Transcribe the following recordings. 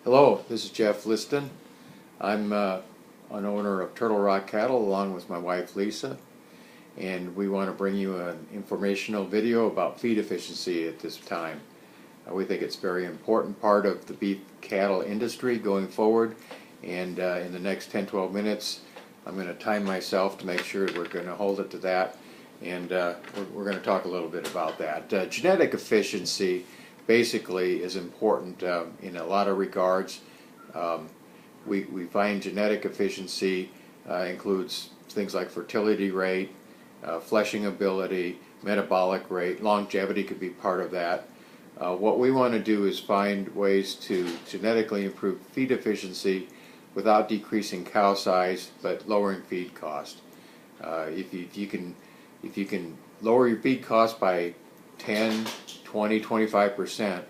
Hello, this is Jeff Liston. I'm an owner of Turtlerock Cattle along with my wife Lisa, and we want to bring you an informational video about feed efficiency at this time. We think it's a very important part of the beef cattle industry going forward, and in the next 10-12 minutes I'm going to time myself to make sure we're going to hold it to that, and we're going to talk a little bit about that. Genetic efficiency basically is important in a lot of regards. We find genetic efficiency includes things like fertility rate, fleshing ability, metabolic rate, longevity could be part of that. What we want to do is find ways to genetically improve feed efficiency without decreasing cow size but lowering feed cost. If you can lower your feed cost by 10, 20, 25%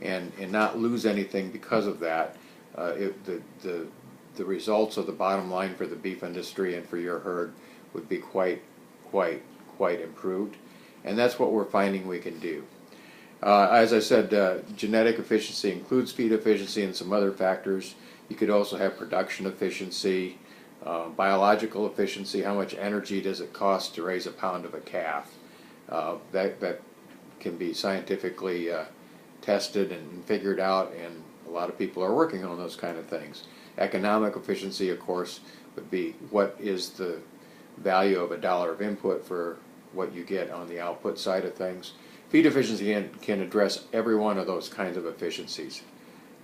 and not lose anything because of that, the results of the bottom line for the beef industry and for your herd would be quite improved, and that's what we're finding we can do. As I said, genetic efficiency includes feed efficiency and some other factors. You could also have production efficiency, biological efficiency, how much energy does it cost to raise a pound of a calf. That can be scientifically tested and figured out, and a lot of people are working on those kind of things. Economic efficiency, of course, would be what is the value of $1 of input for what you get on the output side of things. Feed efficiency can address every one of those kinds of efficiencies.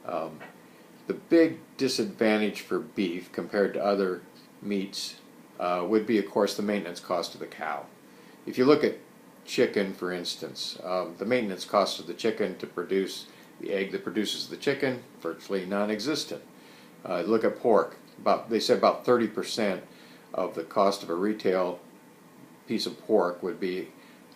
The big disadvantage for beef compared to other meats would be, of course, the maintenance cost of the cow. If you look at chicken, for instance, the maintenance cost of the chicken to produce the egg that produces the chicken, virtually non-existent. Look at pork. They said about 30% of the cost of a retail piece of pork would be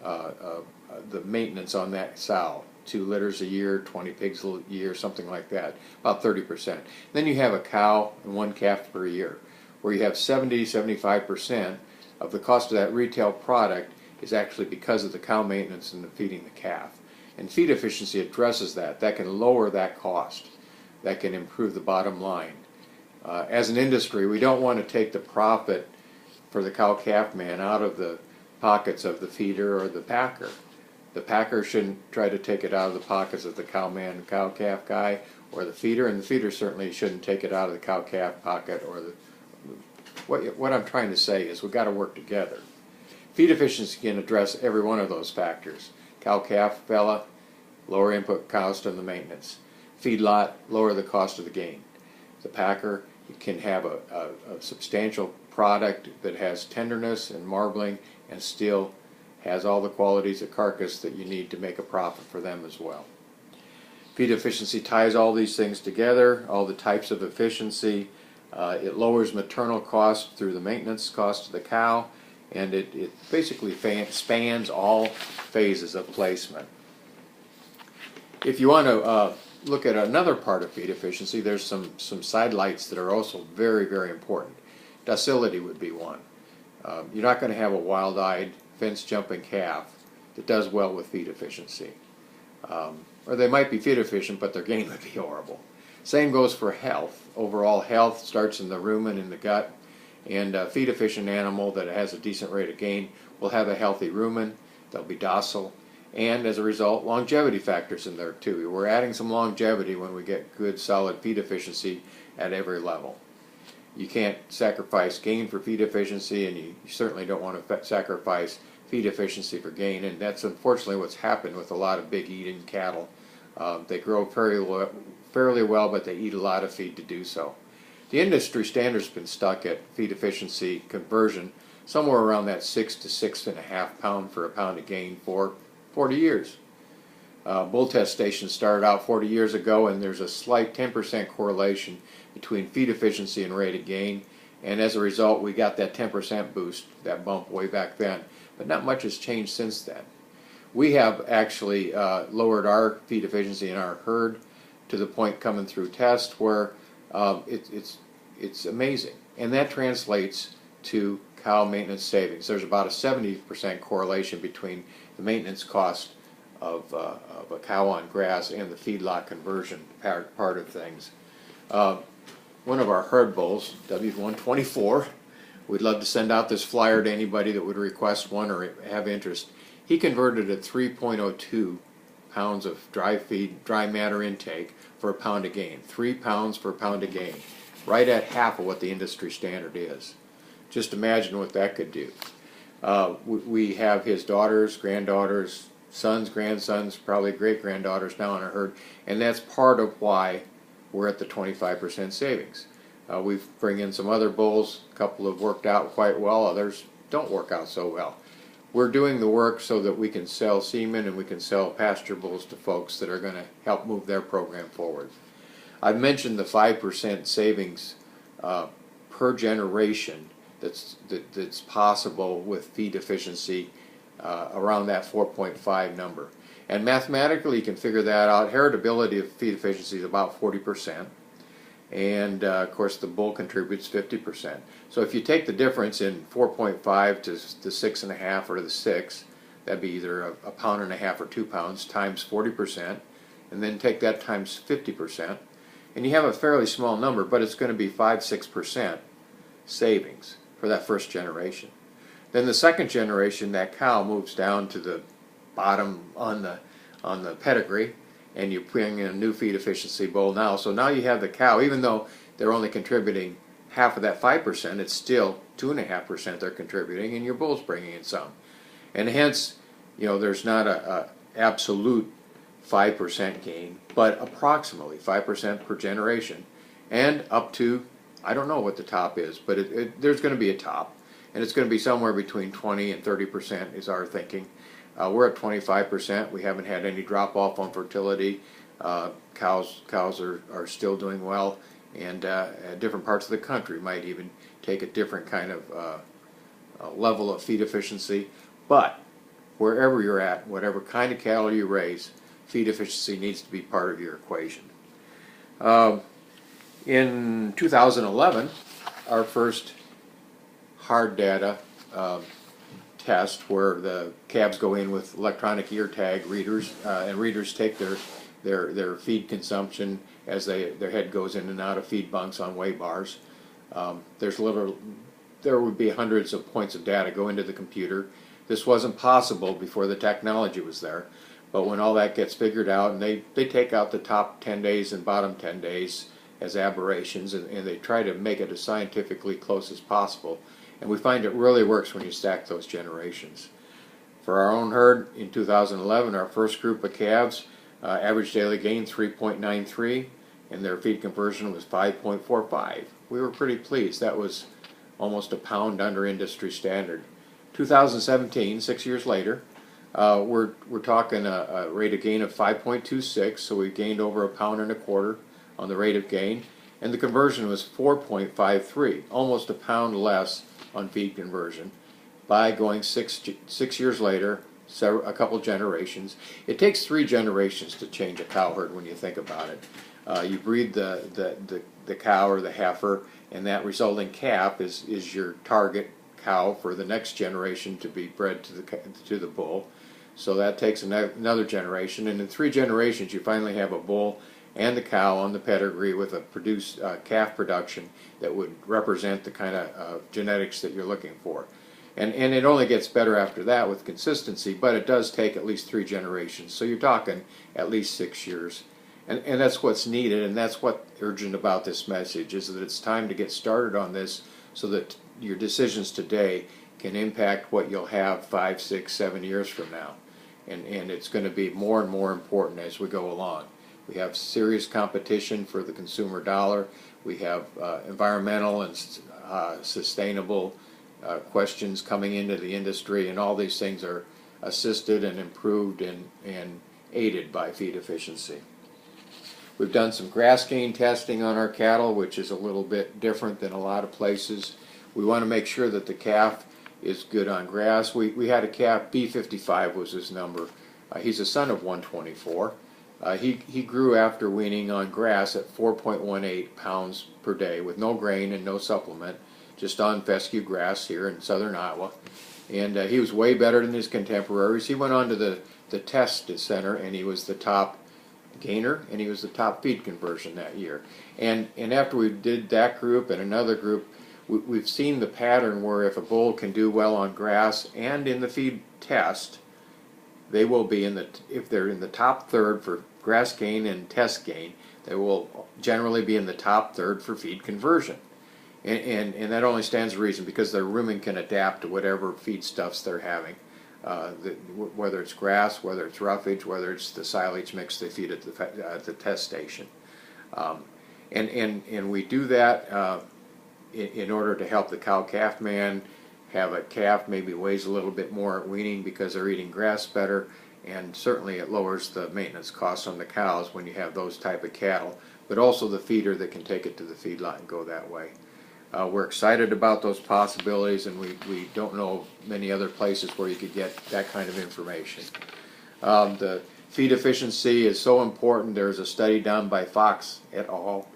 the maintenance on that sow. 2 litters a year, 20 pigs a year, something like that, about 30%. Then you have a cow and 1 calf per year, where you have 70-75% of the cost of that retail product is actually because of the cow maintenance and the feeding the calf. And feed efficiency addresses that. That can lower that cost. That can improve the bottom line. As an industry, we don't want to take the profit for the cow-calf man out of the pockets of the feeder or the packer. The packer shouldn't try to take it out of the pockets of the cow-man, cow-calf guy, or the feeder, and the feeder certainly shouldn't take it out of the cow-calf pocket. Or what I'm trying to say is we've got to work together. Feed efficiency can address every one of those factors. Cow-calf fella, lower input cost on the maintenance. Feedlot, lower the cost of the gain. The packer can have a substantial product that has tenderness and marbling and still has all the qualities of carcass that you need to make a profit for them as well. Feed efficiency ties all these things together, all the types of efficiency. It lowers maternal cost through the maintenance cost of the cow, and it basically spans all phases of placement. If you want to look at another part of feed efficiency, there's some sidelights that are also very important. Docility would be one. You're not going to have a wild-eyed, fence-jumping calf that does well with feed efficiency. Or they might be feed efficient, but their gain would be horrible. Same goes for health. Overall health starts in the rumen, in the gut, and a feed efficient animal that has a decent rate of gain will have a healthy rumen. They'll be docile, and as a result, longevity factors in there too. We're adding some longevity when we get good solid feed efficiency at every level. You can't sacrifice gain for feed efficiency, and you certainly don't want to sacrifice feed efficiency for gain, and that's unfortunately what's happened with a lot of big eating cattle. They grow fairly well, but they eat a lot of feed to do so. The industry standard's been stuck at feed efficiency conversion somewhere around that 6 to 6.5 pound for a pound of gain for 40 years. Bull test stations started out 40 years ago, and there's a slight 10% correlation between feed efficiency and rate of gain, and as a result we got that 10% boost, that bump way back then, but not much has changed since then. We have actually lowered our feed efficiency in our herd to the point coming through test where it's amazing, and that translates to cow maintenance savings. There's about a 70% correlation between the maintenance cost of a cow on grass and the feedlot conversion part of things. One of our herd bulls, W124, we'd love to send out this flyer to anybody that would request one or have interest. He converted at 3.02 pounds of dry feed, dry matter intake for a pound of gain. 3 pounds per pound of gain, right at half of what the industry standard is. Just imagine what that could do. We have his daughters, granddaughters, sons, grandsons, probably great-granddaughters now in our herd, and that's part of why we're at the 25% savings. We bring in some other bulls. A couple have worked out quite well, others don't work out so well. We're doing the work so that we can sell semen and we can sell pasture bulls to folks that are going to help move their program forward. I've mentioned the 5% savings per generation that's possible with feed efficiency around that 4.5 number. And mathematically you can figure that out. Heritability of feed efficiency is about 40%. And of course the bull contributes 50%. So if you take the difference in 4.5 to the 6.5 or the 6, that'd be either a pound and a half or 2 pounds times 40%, and then take that times 50%, and you have a fairly small number, but it's going to be 5-6% savings for that first generation. Then the second generation, that cow moves down to the bottom on the pedigree, and you bring in a new feed efficiency bull now. So now you have the cow, even though they're only contributing half of that 5%, it's still 2.5% they're contributing, and your bull's bringing in some. And hence, you know, there's not a absolute 5% gain, but approximately 5% per generation, and up to, I don't know what the top is, but there's going to be a top, and it's going to be somewhere between 20 and 30% is our thinking. We're at 25%. We haven't had any drop off on fertility. Cows are still doing well, and different parts of the country might even take a different kind of level of feed efficiency. But wherever you're at, whatever kind of cattle you raise, feed efficiency needs to be part of your equation. In 2011, our first hard data test where the calves go in with electronic ear tag readers, and readers take their feed consumption as their head goes in and out of feed bunks on weigh bars. There would be hundreds of points of data go into the computer. This wasn't possible before the technology was there, but when all that gets figured out, and they take out the top 10 days and bottom 10 days as aberrations, and they try to make it as scientifically close as possible. And we find it really works when you stack those generations. For our own herd in 2011, our first group of calves, average daily gain 3.93, and their feed conversion was 5.45. We were pretty pleased. That was almost a pound under industry standard. 2017, 6 years later, we're talking a rate of gain of 5.26, so we gained over a pound and a quarter on the rate of gain, and the conversion was 4.53, almost a pound less on feed conversion by going six years later, a couple generations. It takes 3 generations to change a cow herd when you think about it. You breed the cow or the heifer, and that resulting calf is your target cow for the next generation to be bred to the bull. So that takes another generation, and in 3 generations you finally have a bull and the cow on the pedigree with a produced calf production that would represent the kind of genetics that you're looking for. And it only gets better after that with consistency, but it does take at least 3 generations. So you're talking at least 6 years. And that's what's needed, and that's what's urgent about this message, is that it's time to get started on this so that your decisions today can impact what you'll have 5, 6, 7 years from now. And it's going to be more and more important as we go along. We have serious competition for the consumer dollar. We have environmental and sustainable questions coming into the industry, and all these things are assisted and improved and aided by feed efficiency. We've done some grass gain testing on our cattle, which is a little bit different than a lot of places. We want to make sure that the calf is good on grass. We had a calf, B55 was his number. He's a son of 124. He grew after weaning on grass at 4.18 pounds per day with no grain and no supplement, just on fescue grass here in southern Iowa. And he was way better than his contemporaries. He went on to the test center, and he was the top gainer, and he was the top feed conversion that year. And after we did that group and another group, we've seen the pattern where if a bull can do well on grass and in the feed test, they will be if they're in the top third for grass gain and test gain, they will generally be in the top third for feed conversion. And that only stands to reason because their rumen can adapt to whatever feedstuffs they're having. Whether it's grass, whether it's roughage, whether it's the silage mix they feed at the test station. And we do that in order to help the cow-calf man have a calf maybe weighs a little bit more at weaning because they're eating grass better, and certainly it lowers the maintenance costs on the cows when you have those type of cattle, but also the feeder that can take it to the feedlot and go that way. We're excited about those possibilities, and we don't know many other places where you could get that kind of information. The feed efficiency is so important. There's a study done by Fox et al.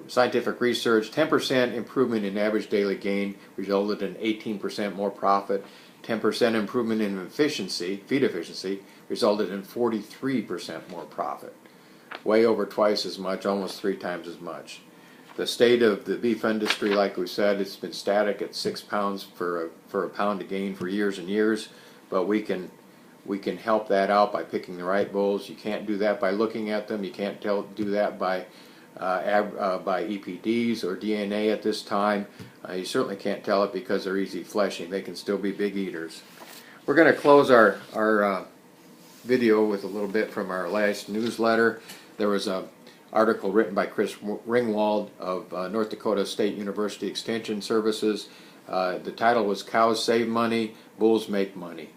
Scientific research, 10% improvement in average daily gain resulted in 18% more profit. 10% improvement in efficiency, feed efficiency, resulted in 43% more profit. Way over twice as much, almost 3 times as much. The state of the beef industry, like we said, it's been static at 6 pounds for a pound of gain for years and years, but we can help that out by picking the right bulls. You can't do that by looking at them. You can't do that by EPDs or DNA at this time. You certainly can't tell it because they're easy fleshing. They can still be big eaters. We're going to close our video with a little bit from our last newsletter. There was an article written by Chris Ringwald of North Dakota State University Extension Services. The title was Cows Save Money, Bulls Make Money.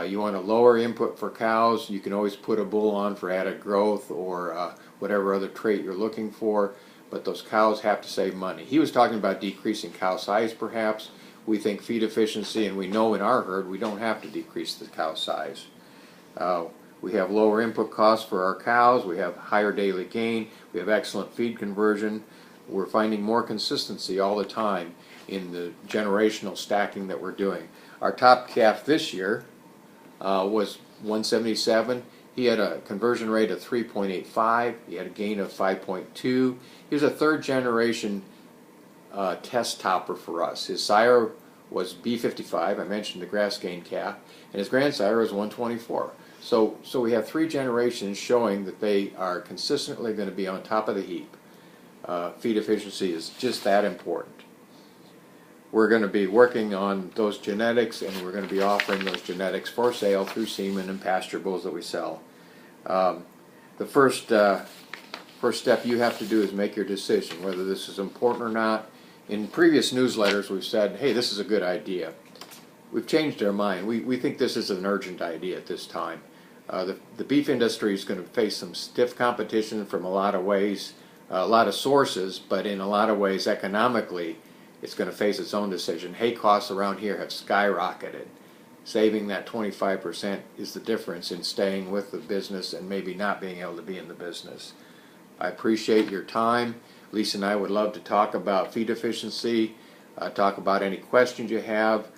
You want a lower input for cows, you can always put a bull on for added growth or whatever other trait you're looking for, but those cows have to save money. He was talking about decreasing cow size perhaps. We think feed efficiency, and we know in our herd we don't have to decrease the cow size. We have lower input costs for our cows, we have higher daily gain, we have excellent feed conversion. We're finding more consistency all the time in the generational stacking that we're doing. Our top calf this year was 177. He had a conversion rate of 3.85. He had a gain of 5.2. He was a third generation test topper for us. His sire was B55. I mentioned the grass gain calf, and his grandsire was 124. So we have 3 generations showing that they are consistently going to be on top of the heap. Feed efficiency is just that important. We're going to be working on those genetics, and we're going to be offering those genetics for sale through semen and pasture bulls that we sell. The first step you have to do is make your decision whether this is important or not. In previous newsletters we've said, hey, this is a good idea. We've changed our mind. We think this is an urgent idea at this time. The beef industry is going to face some stiff competition from a lot of ways, a lot of sources, but in a lot of ways economically it's going to face its own decision. Hay costs around here have skyrocketed. Saving that 25% is the difference in staying with the business and maybe not being able to be in the business. I appreciate your time. Lisa and I would love to talk about feed efficiency, talk about any questions you have.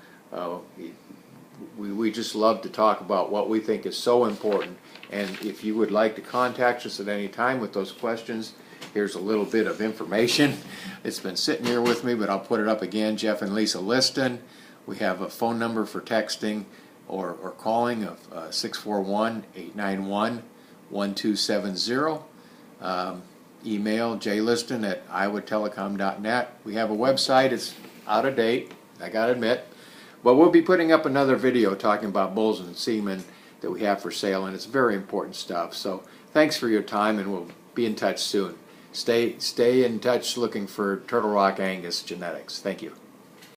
We just love to talk about what we think is so important. And if you would like to contact us at any time with those questions, here's a little bit of information. It's been sitting here with me, but I'll put it up again. Jeff and Lisa Liston. We have a phone number for texting or calling of 641-891-1270. Email jliston@iowatelecom.net. We have a website. It's out of date, I gotta admit. But we'll be putting up another video talking about bulls and semen that we have for sale, and it's very important stuff. So thanks for your time, and we'll be in touch soon. Stay in touch looking for Turtlerock Angus genetics. Thank you.